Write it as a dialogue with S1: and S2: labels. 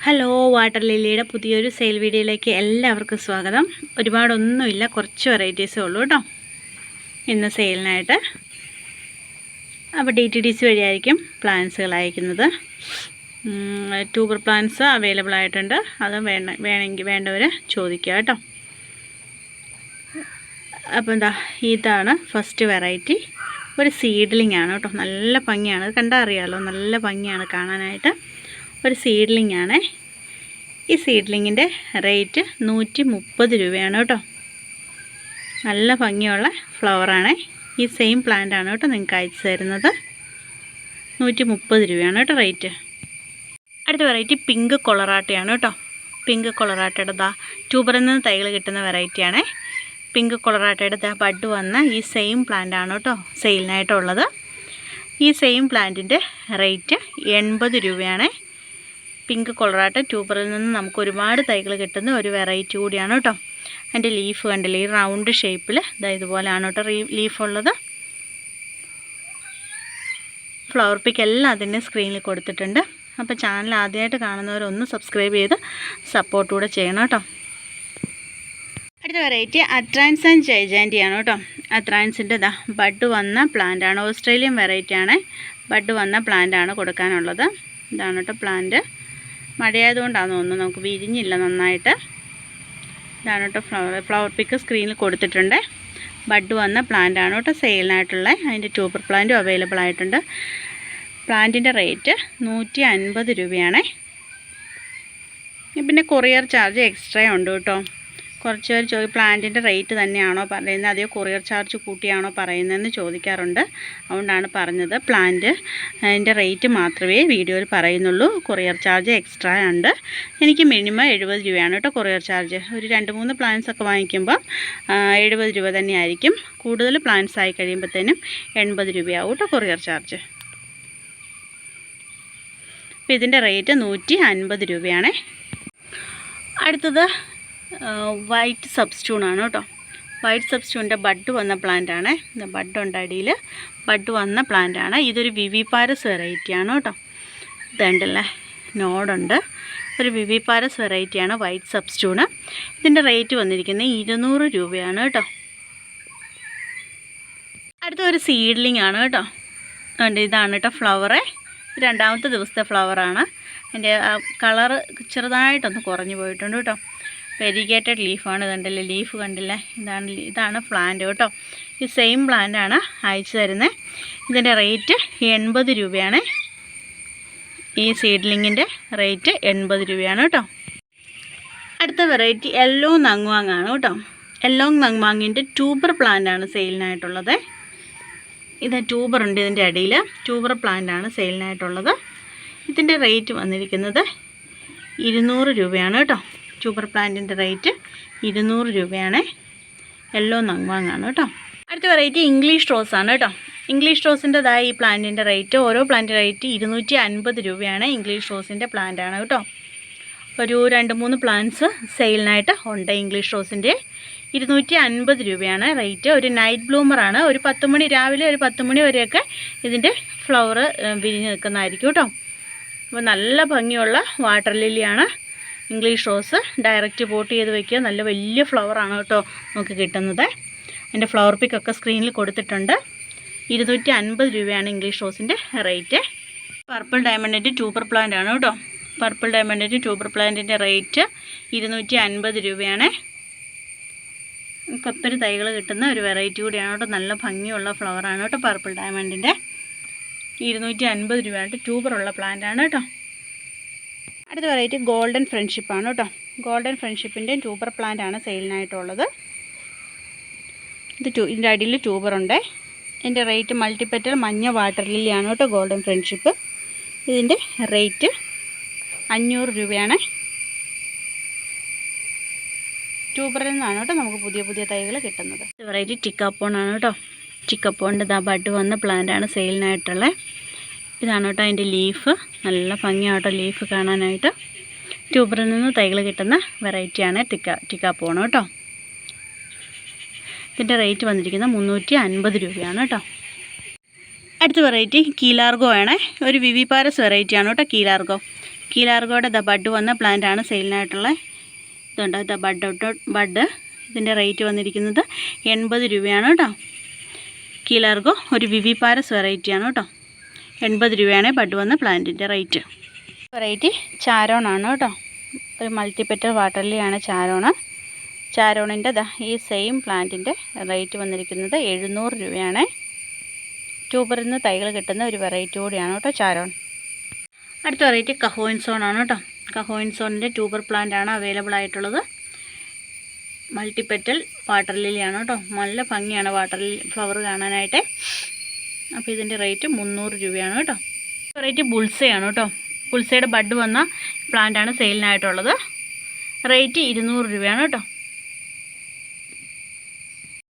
S1: Hello, water ലില്ലിയുടെ പുതിയൊരു sale വീഡിയോയിലേക്ക് എല്ലാവർക്കും സ്വാഗതം. ഒരുപാടൊന്നുമില്ല, കുറച്ച് വെറൈറ്റീസേ ഉള്ളൂ കേട്ടോ ഇന്ന് സെയിലിനായിട്ട്. അപ്പോൾ DTDC വഴിയായിരിക്കും പ്ലാന്റ്സുകൾ അയക്കുന്നത്. ട്യൂബർ പ്ലാന്റ്സ് അവൈലബിൾ ആയിട്ടുണ്ട്. അത് വേണമെങ്കിൽ വേണ്ടവർ ചോദിക്കുക കേട്ടോ. അപ്പോൾ ഇതാണ് ഫസ്റ്റ് വെറൈറ്റി. ഒരു സീഡ്ലിംഗ് ആണ് കേട്ടോ. നല്ല ഭംഗിയാണ്, കണ്ടാൽ അറിയാമല്ലോ, നല്ല ഭംഗിയാണ് കാണാനായിട്ട്. ഒരു സീഡ്ലിംഗ് ആണ്. ഈ സീഡ്ലിങ്ങിൻ്റെ റേറ്റ് 130 രൂപയാണ് കേട്ടോ. നല്ല ഭംഗിയുള്ള ഫ്ലവറാണ്. ഈ സെയിം പ്ലാന്റ് ആണ് കേട്ടോ നിങ്ങൾക്ക് അയച്ചു തരുന്നത്. 130 രൂപയാണ് കേട്ടോ റേറ്റ്. അടുത്ത വെറൈറ്റി പിങ്ക് കൊളറാട്ടയാണ് കേട്ടോ. പിങ്ക് കൊളറാട്ടയുടെ ട്യൂബറിൽ നിന്ന് തൈകൾ കിട്ടുന്ന വെറൈറ്റിയാണ്. പിങ്ക് കൊളറാട്ടയുടെ ബഡ് വന്ന ഈ സെയിം പ്ലാന്റ് ആണ് കേട്ടോ സെയിലിനായിട്ടുള്ളത്. ഈ സെയിം പ്ലാന്റിൻ്റെ റേറ്റ് 80 രൂപയാണ്. പിങ്ക് കൊളറാട്ട ട്യൂബറിൽ നിന്ന് നമുക്ക് ഒരുപാട് തൈകൾ കിട്ടുന്ന ഒരു വെറൈറ്റി കൂടിയാണ് കേട്ടോ. അതിൻ്റെ ലീഫ് കണ്ടില്ലേ, ഈ റൗണ്ട് ഷേപ്പിൽ ഇതുപോലെയാണ് കേട്ടോ ലീഫ് ഉള്ളത്. ഫ്ലവർ പിക്ക് എല്ലാം അതിൻ്റെ സ്ക്രീനിൽ കൊടുത്തിട്ടുണ്ട്. അപ്പോൾ ചാനൽ ആദ്യമായിട്ട് കാണുന്നവരൊന്ന് സബ്സ്ക്രൈബ് ചെയ്ത് സപ്പോർട്ട് കൂടെ ചെയ്യണം കേട്ടോ. അടുത്ത വെറൈറ്റി അട്രാൻസ് ആൻഡ് ജൈജാൻറ്റിയാണ് കേട്ടോ. അട്രാൻസിൻ്റെ ബഡ് വന്ന പ്ലാന്റ് ആണ്. ഓസ്ട്രേലിയൻ വെറൈറ്റി ആണ്. ബഡ് വന്ന പ്ലാന്റ് ആണ് കൊടുക്കാനുള്ളത്. ഇതാണ് കേട്ടോ പ്ലാന്റ്. മഴയായതുകൊണ്ടാണെന്ന് തോന്നുന്നു, നമുക്ക് വിരിഞ്ഞില്ല നന്നായിട്ട്. ഇതാണ് കേട്ടോ ഫ്ലവർ പിക്ക് സ്ക്രീനിൽ കൊടുത്തിട്ടുണ്ട്. ബഡ് വന്ന പ്ലാന്റ് ആണ് കേട്ടോ സെയിലിനായിട്ടുള്ള. അതിൻ്റെ ട്യൂബർ പ്ലാന്റും അവൈലബിൾ ആയിട്ടുണ്ട്. പ്ലാന്റിൻ്റെ റേറ്റ് 150 രൂപയാണ്. പിന്നെ കൊറിയർ ചാർജ് എക്സ്ട്രാ ഉണ്ട് കേട്ടോ. കുറച്ച് പേർ പ്ലാന്റിൻ്റെ റേറ്റ് തന്നെയാണോ പറയുന്നത്, അതോ കൊറിയർ ചാർജ് കൂട്ടിയാണോ പറയുന്നതെന്ന് ചോദിക്കാറുണ്ട്. അതുകൊണ്ടാണ് പറഞ്ഞത്. പ്ലാന്റ് അതിൻ്റെ റേറ്റ് മാത്രമേ വീഡിയോയിൽ പറയുന്നുള്ളൂ. കൊറിയർ ചാർജ് എക്സ്ട്രാ ഉണ്ട്. എനിക്ക് മിനിമം 70 രൂപയാണ് കേട്ടോ കൊറിയർ ചാർജ്. ഒരു 2-3 പ്ലാന്റ്സ് ഒക്കെ വാങ്ങിക്കുമ്പോൾ 70 രൂപ തന്നെയായിരിക്കും. കൂടുതൽ പ്ലാന്റ്സ് ആയി കഴിയുമ്പോഴത്തേനും 80 രൂപയാവും കേട്ടോ കൊറിയർ ചാർജ്. അപ്പോൾ ഇതിൻ്റെ റേറ്റ് 150 രൂപയാണ്. അടുത്തത് വൈറ്റ് സബ്സ്റ്റൂണാണ് കേട്ടോ. വൈറ്റ് സബ്സ്റ്റൂണിൻ്റെ ബഡ് വന്ന പ്ലാന്റ് ആണ്. ബഡ് ഉണ്ട് അടിയിൽ. ബഡ് വന്ന പ്ലാന്റ് ആണ്. ഇതൊരു വിവിപാരസ് വെറൈറ്റിയാണ് കേട്ടോ. ഇതുണ്ടല്ലേ, നോഡുണ്ട്. ഒരു വിവിപാരസ് വെറൈറ്റിയാണ് വൈറ്റ് സബ്സ്റ്റൂണ്. ഇതിൻ്റെ റേറ്റ് വന്നിരിക്കുന്നത് 200 രൂപയാണ് കേട്ടോ. അടുത്ത ഒരു സീഡ്ലിംഗ് ആണ് കേട്ടോ. ഇതാണ് കേട്ടോ ഫ്ലവറ്. രണ്ടാമത്തെ ദിവസത്തെ ഫ്ലവറാണ്. അതിൻ്റെ കളറ് ചെറുതായിട്ടൊന്ന് കുറഞ്ഞു പോയിട്ടുണ്ട് കേട്ടോ. വെരിഗേറ്റഡ് ലീഫാണ്. കണ്ടില്ലേ, ലീഫ് കണ്ടില്ലേ, ഇതാണ് പ്ലാന്റ് കേട്ടോ. ഈ സെയിം പ്ലാന്റാണ് അയച്ചു തരുന്നത്. ഇതിൻ്റെ റേറ്റ് 80 രൂപയാണ്. ഈ സീഡ്ലിങ്ങിൻ്റെ റേറ്റ് 80 രൂപയാണ് കേട്ടോ. അടുത്ത വെറൈറ്റി യെല്ലോ നങ്വാങ് ആണ് കേട്ടോ. യെല്ലോ നങ്വാങ്ങിൻ്റെ ട്യൂബർ പ്ലാന്റാണ് സെയിലിനായിട്ടുള്ളത്. ഇത് ട്യൂബറുണ്ട് ഇതിൻ്റെ അടിയിൽ. ട്യൂബർ പ്ലാന്റാണ് സെയിലിനായിട്ടുള്ളത്. ഇതിൻ്റെ റേറ്റ് വന്നിരിക്കുന്നത് 200 രൂപയാണ് കേട്ടോ. ട്യൂബർ പ്ലാന്റിൻ്റെ റേറ്റ് 200 രൂപയാണ്. യെല്ലോ നങ്വാങ്ങാണ് കേട്ടോ. അടുത്ത വെറൈറ്റി ഇംഗ്ലീഷ് റോസ് ആണ് കേട്ടോ. ഇംഗ്ലീഷ് റോസിൻ്റെതായ ഈ പ്ലാന്റിൻ്റെ റേറ്റ്, ഓരോ പ്ലാന്റ് റേറ്റ് 250 രൂപയാണ്. ഇംഗ്ലീഷ് റോസിൻ്റെ പ്ലാന്റ് ആണ് കേട്ടോ. ഒരു 2-3 പ്ലാന്റ്സ് സെയിലിനായിട്ട് ഉണ്ട്. ഇംഗ്ലീഷ് റോസിൻ്റെ 250 രൂപയാണ് റേറ്റ്. ഒരു നൈറ്റ് ബ്ലൂമറാണ്. ഒരു 10 മണി, രാവിലെ ഒരു 10 മണി വരെയൊക്കെ ഇതിൻ്റെ ഫ്ലവർ വിരിഞ്ഞ് നിൽക്കുന്നതായിരിക്കും കേട്ടോ. അപ്പോൾ നല്ല ഭംഗിയുള്ള വാട്ടർ ലില്ലിയാണ് ഇംഗ്ലീഷ് റോസ്. ഡയറക്റ്റ് പോട്ട് ചെയ്ത് വയ്ക്കുക. നല്ല വലിയ ഫ്ലവറാണ് കേട്ടോ നമുക്ക് കിട്ടുന്നത്. അതിൻ്റെ ഫ്ലവർ പിക്കൊക്കെ സ്ക്രീനിൽ കൊടുത്തിട്ടുണ്ട്. 250 രൂപയാണ് ഇംഗ്ലീഷ് റോസിൻ്റെ റേറ്റ്. പർപ്പിൾ ഡയമണ്ടിൻ്റെ ട്യൂബർ പ്ലാന്റ് ആണ് കേട്ടോ. പർപ്പിൾ ഡയമണ്ടിൻ്റെ ട്യൂബർ പ്ലാന്റിൻ്റെ റേറ്റ് 250 രൂപയാണ്. ഒത്തിരി തൈകൾ കിട്ടുന്ന ഒരു വെറൈറ്റി കൂടിയാണ് കേട്ടോ. നല്ല ഭംഗിയുള്ള ഫ്ലവറാണ് കേട്ടോ പർപ്പിൾ ഡയമണ്ടിൻ്റെ. 250 രൂപയായിട്ട് ട്യൂബറുള്ള പ്ലാന്റ് ആണ് കേട്ടോ. അടുത്ത വെറൈറ്റി ഗോൾഡൻ ഫ്രണ്ട്ഷിപ്പാണ് കേട്ടോ. ഗോൾഡൻ ഫ്രണ്ട്ഷിപ്പിൻ്റെ ട്യൂബർ പ്ലാന്റ് ആണ് സെയിലിനായിട്ടുള്ളത്. ഇതിൻ്റെ അടിയിൽ ട്യൂബറുണ്ട്. ഇതിൻ്റെ റേറ്റ് മൾട്ടിപ്പെറ്റൽ മഞ്ഞ വാട്ടർ ലില്ലിയാണ് കേട്ടോ ഗോൾഡൻ ഫ്രണ്ട്ഷിപ്പ്. ഇതിൻ്റെ റേറ്റ് 500 രൂപയാണ്. ട്യൂബറിൽ നിന്നാണ് കേട്ടോ നമുക്ക് പുതിയ പുതിയ തൈകൾ കിട്ടുന്നത്. വെറൈറ്റി ടിക്കാപ്പോണാണ് കേട്ടോ. ടിക്കപ്പോണിൻ്റെ ബഡ് വന്ന പ്ലാന്റ് ആണ് സെയിലിനായിട്ടുള്ളത്. ഇതാണ് കേട്ടോ അതിൻ്റെ ലീഫ്. നല്ല ഭംഗിയാട്ടോ ലീഫ് കാണാനായിട്ട്. ട്യൂബറിൽ നിന്ന് തൈകൾ കിട്ടുന്ന വെറൈറ്റിയാണ് ടിക്കാപ്പോൺ കേട്ടോ. ഇതിൻ്റെ റേറ്റ് വന്നിരിക്കുന്നത് 350 രൂപയാണ് കേട്ടോ. അടുത്ത വെറൈറ്റി കീലാർഗോ ആണ്. ഒരു വിവിപാരസ് വെറൈറ്റിയാണ് കേട്ടോ കീലാർഗോ. കീലാർഗോയുടെ ബഡ് വന്ന പ്ലാന്റാണ് സെയിലിനായിട്ടുള്ളത്. ഇതുണ്ട് ബഡ്. ഇതിൻ്റെ റേറ്റ് വന്നിരിക്കുന്നത് 80 രൂപയാണ് കേട്ടോ. കീലാർഗോ ഒരു വിവിപാരസ് വെറൈറ്റിയാണ് കേട്ടോ. 80 രൂപയാണ് ബഡ് വന്ന പ്ലാന്റിൻ്റെ റേറ്റ്. വെറൈറ്റി ചാരോണാണ് കേട്ടോ. ഒരു മൾട്ടിപെറ്റൽ വാട്ടർലിയാണ് ചാരോണിൻ്റെ ഈ സെയിം പ്ലാന്റിൻ്റെ റേറ്റ് വന്നിരിക്കുന്നത് 700 രൂപയാണ്. ട്യൂബറിൽ നിന്ന് തൈകൾ കിട്ടുന്ന ഒരു വെറൈറ്റി കൂടിയാണ് കേട്ടോ ചാരോൺ. അടുത്ത വെറൈറ്റി കഹോയിൻസോൺ ആണ് കേട്ടോ. കഹോയിൻസോണിൻ്റെ ട്യൂബർ പ്ലാന്റ് ആണ് അവൈലബിൾ ആയിട്ടുള്ളത്. മൾട്ടിപെറ്റൽ വാട്ടർ ലില്ലിയാണ് കേട്ടോ. നല്ല ഭംഗിയാണ് വാട്ടർ ലില്ലി ഫ്ലവർ കാണാനായിട്ട്. അപ്പോൾ ഇതിൻ്റെ റേറ്റ് 300 രൂപയാണ് കേട്ടോ. വെറൈറ്റി ബുൾസയാണ് കേട്ടോ. ബുൾസയുടെ ബഡ് വന്ന പ്ലാന്റാണ് സെയിലിനായിട്ടുള്ളത്. റേറ്റ് 200 രൂപയാണ് കേട്ടോ.